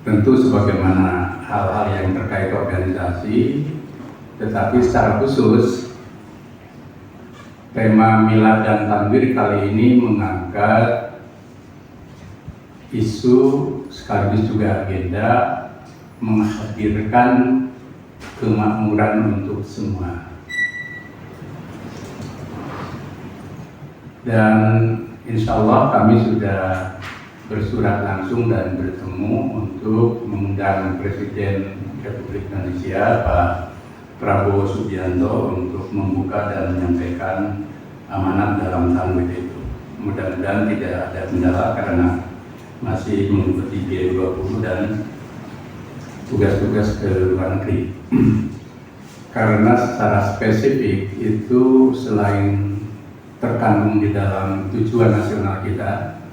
tentu sebagaimana hal-hal yang terkait organisasi, tetapi secara khusus tema Milad dan Tanwir kali ini mengangkat isu sekaligus juga agenda menghadirkan kemakmuran untuk semua. Dan insya Allah kami sudah bersurat langsung dan bertemu untuk mengundang Presiden Republik Indonesia Pak Prabowo Subianto untuk membuka dan menyampaikan amanat dalam Tanwir itu. Mudah-mudahan tidak ada kendala karena masih mengikuti G20 dan tugas-tugas ke luar negeri. Karena secara spesifik itu selain terkandung di dalam tujuan nasional kita,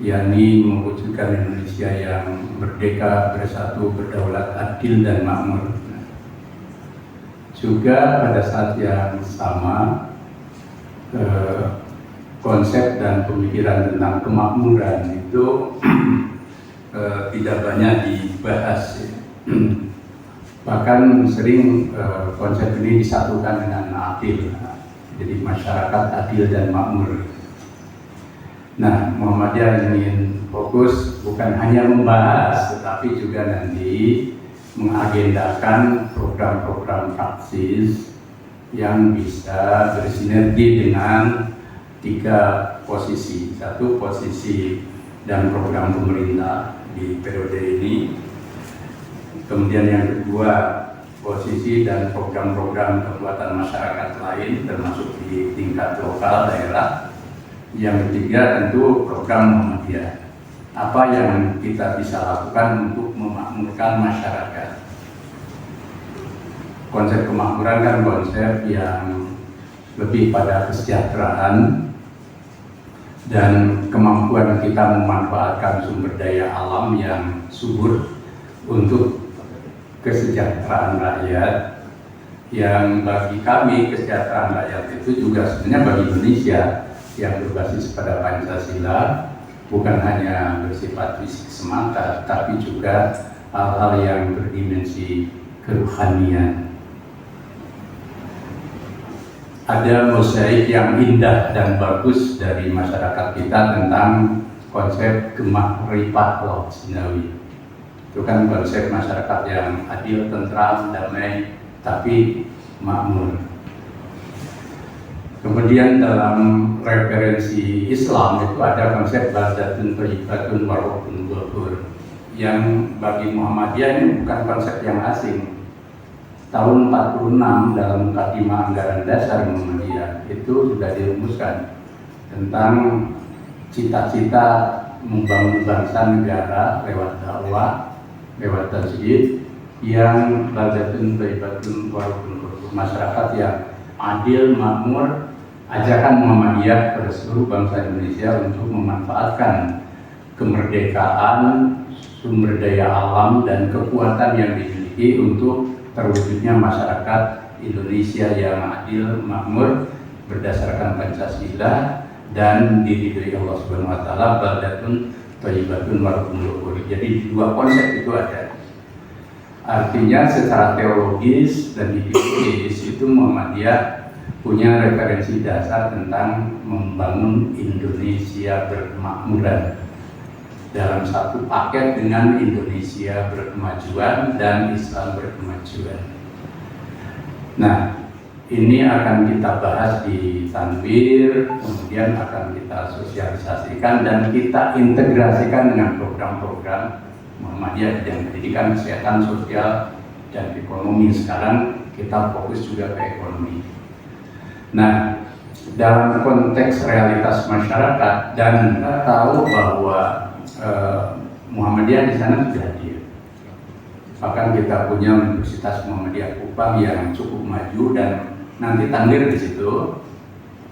yakni mewujudkan Indonesia yang merdeka, bersatu, berdaulat, adil dan makmur. Juga pada saat yang sama konsep dan pemikiran tentang kemakmuran itu tidak banyak dibahas. Bahkan sering konsep ini disatukan dengan adil. Jadi masyarakat adil dan makmur. Nah, Muhammadiyah ingin fokus bukan hanya membahas, tetapi juga nanti mengagendakan program-program praktis yang bisa bersinergi dengan 3 posisi. 1, posisi dan program pemerintah di periode ini. Kemudian yang kedua, posisi dan program-program kekuatan masyarakat lain termasuk di tingkat lokal daerah. Yang ketiga tentu program Muhammadiyah. Apa yang kita bisa lakukan untuk memakmurkan masyarakat? Konsep kemakmuran kan konsep yang lebih pada kesejahteraan dan kemampuan kita memanfaatkan sumber daya alam yang subur untuk kesejahteraan rakyat, yang bagi kami kesejahteraan rakyat itu juga sebenarnya bagi Indonesia yang berbasis pada Pancasila bukan hanya bersifat fisik semata, tapi juga hal-hal yang berdimensi keruhanian. Ada mosaik yang indah dan bagus dari masyarakat kita tentang konsep gemah ripah laut Sinawi. Itu kan konsep masyarakat yang adil, tentram, damai, tapi makmur. Kemudian dalam referensi Islam itu ada konsep baldatun thayyibatun wa rabbun ghafur, yang bagi Muhammadiyah ini bukan konsep yang asing. Tahun 46 dalam Mukadimah Anggaran Dasar Muhammadiyah itu sudah dirumuskan tentang cita-cita membangun bangsa negara lewat dakwah, lewat tasjid yang baldatun thayyibatun wa rabbun ghafur, masyarakat yang adil, makmur. Ajakan Muhammadiyah pada seluruh bangsa Indonesia untuk memanfaatkan kemerdekaan, sumber daya alam dan kekuatan yang dimiliki untuk terwujudnya masyarakat Indonesia yang adil, makmur, berdasarkan Pancasila dan diridhoi Allah Subhanahu wa taala, baldatun thayyibatun wa rabbun ghafur. Jadi 2 konsep itu ada. Artinya secara teologis dan ideologis itu Muhammadiyah punya referensi dasar tentang membangun Indonesia berkemakmuran dalam satu paket dengan Indonesia berkemajuan dan Islam berkemajuan. Nah, ini akan kita bahas di Tanwir, kemudian akan kita sosialisasikan dan kita integrasikan dengan program-program Muhammadiyah yang pendidikan, kesehatan, sosial, dan ekonomi. Sekarang kita fokus juga ke ekonomi. Nah, dalam konteks realitas masyarakat dan kita tahu bahwa Muhammadiyah di sana sudah hadir. Bahkan kita punya Universitas Muhammadiyah Kupang yang cukup maju dan nanti Tanwir di situ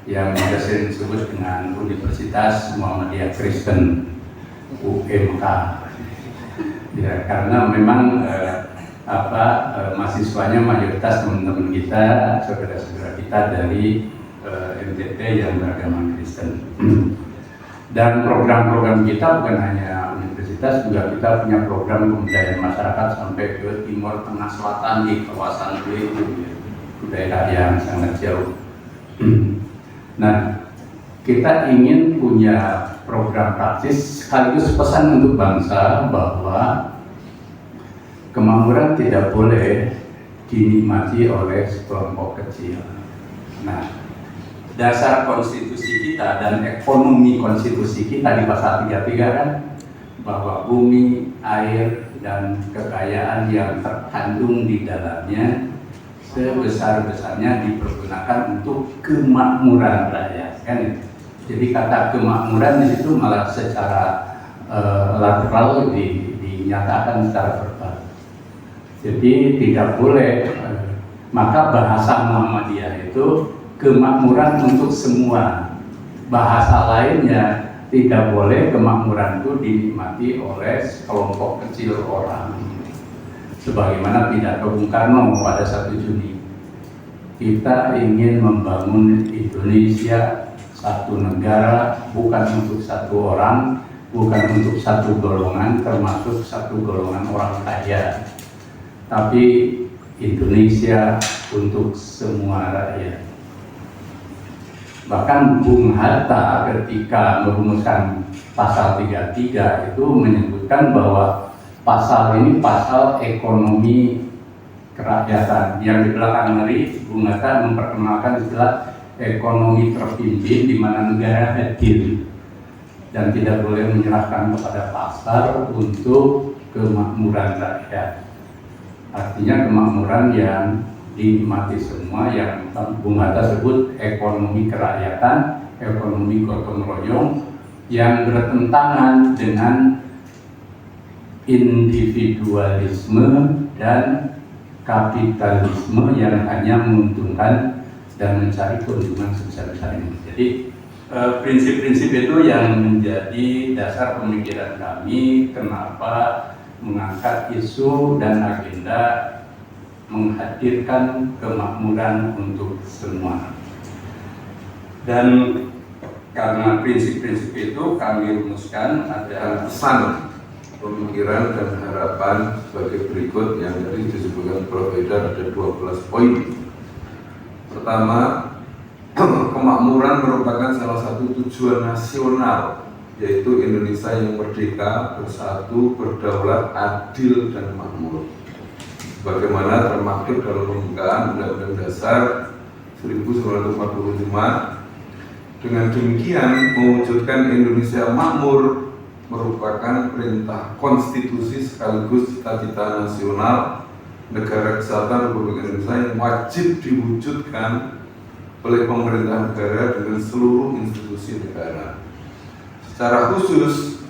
yang bisa sering disebut dengan Universitas Muhammadiyah Kristen UMK. Ya, karena memang mahasiswanya mayoritas teman-teman kita, saudara-saudara kita dari NTT yang beragama Kristen. Dan program-program kita bukan hanya Universitas universitas juga kita punya program pemberdayaan masyarakat sampai ke timur tengah selatan di kawasan itu, daerah yang sangat jauh. Nah, kita ingin punya program praktis sekaligus pesan untuk bangsa bahwa kemakmuran tidak boleh dinikmati oleh sekelompok kecil. Nah, dasar konstitusi kita dan ekonomi konstitusi kita di pasal 33 kan bahwa bumi, air, dan kekayaan yang terkandung di dalamnya sebesar-besarnya dipergunakan untuk kemakmuran rakyat, kan? Jadi kata kemakmuran di situ malah secara lateral dinyatakan secara verbal. Jadi tidak boleh, maka bahasa Muhammadiyah itu kemakmuran untuk semua. Bahasa lainnya, tidak boleh kemakmuran itu dinikmati oleh sekelompok kecil orang. Sebagaimana pidato Bung Karno pada 1 Juni. Kita ingin membangun Indonesia satu negara, bukan untuk satu orang, bukan untuk satu golongan, termasuk satu golongan orang kaya. Tapi Indonesia untuk semua rakyat. Bahkan Bung Hatta ketika merumuskan pasal 33 itu menyebutkan bahwa pasal ini pasal ekonomi kerakyatan. Yang di belakang hari Bung Hatta memperkenalkan istilah ekonomi terpimpin di mana negara hadir dan tidak boleh menyerahkan kepada pasar untuk kemakmuran rakyat. Artinya kemakmuran yang dinikmati semua, yang Bung Hatta sebut ekonomi kerakyatan, ekonomi gotong royong yang bertentangan dengan individualisme dan kapitalisme yang hanya menguntungkan dan mencari keuntungan sebesar-besarnya. Jadi prinsip-prinsip itu yang menjadi dasar pemikiran kami kenapa mengangkat isu dan agenda menghadirkan kemakmuran untuk semua. Dan karena prinsip-prinsip itu kami rumuskan ada pesan, pemikiran dan harapan sebagai berikut yang tadi disebutkan Prof. Haidar, ada 12 poin. Pertama, kemakmuran merupakan salah satu tujuan nasional, yaitu Indonesia yang merdeka, bersatu, berdaulat, adil, dan makmur. Bagaimana termaktub dalam pembukaan Undang-Undang Dasar 1945. Dengan demikian, mewujudkan Indonesia makmur merupakan perintah konstitusi sekaligus cita-cita nasional negara kesatuan Republik Indonesia yang wajib diwujudkan oleh pemerintah negara dengan seluruh institusi negara. Secara khusus,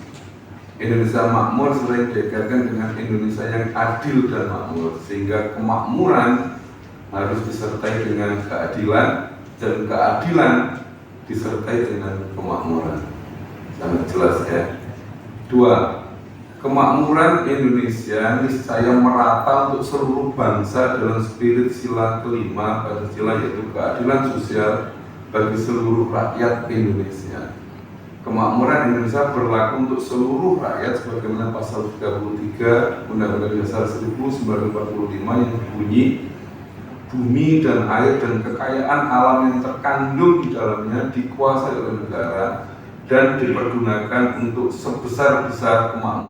Indonesia makmur sering dikaitkan dengan Indonesia yang adil dan makmur, sehingga kemakmuran harus disertai dengan keadilan dan keadilan disertai dengan kemakmuran. Sangat jelas ya. 2. Kemakmuran Indonesia niscaya merata untuk seluruh bangsa dalam spirit sila kelima Pancasila, yaitu keadilan sosial bagi seluruh rakyat Indonesia. Kemakmuran Indonesia berlaku untuk seluruh rakyat sebagaimana pasal 33 Undang-Undang Dasar 1945 yang berbunyi, bumi dan air dan kekayaan alam yang terkandung di dalamnya dikuasai oleh negara dan dipergunakan untuk sebesar-besar kemakmuran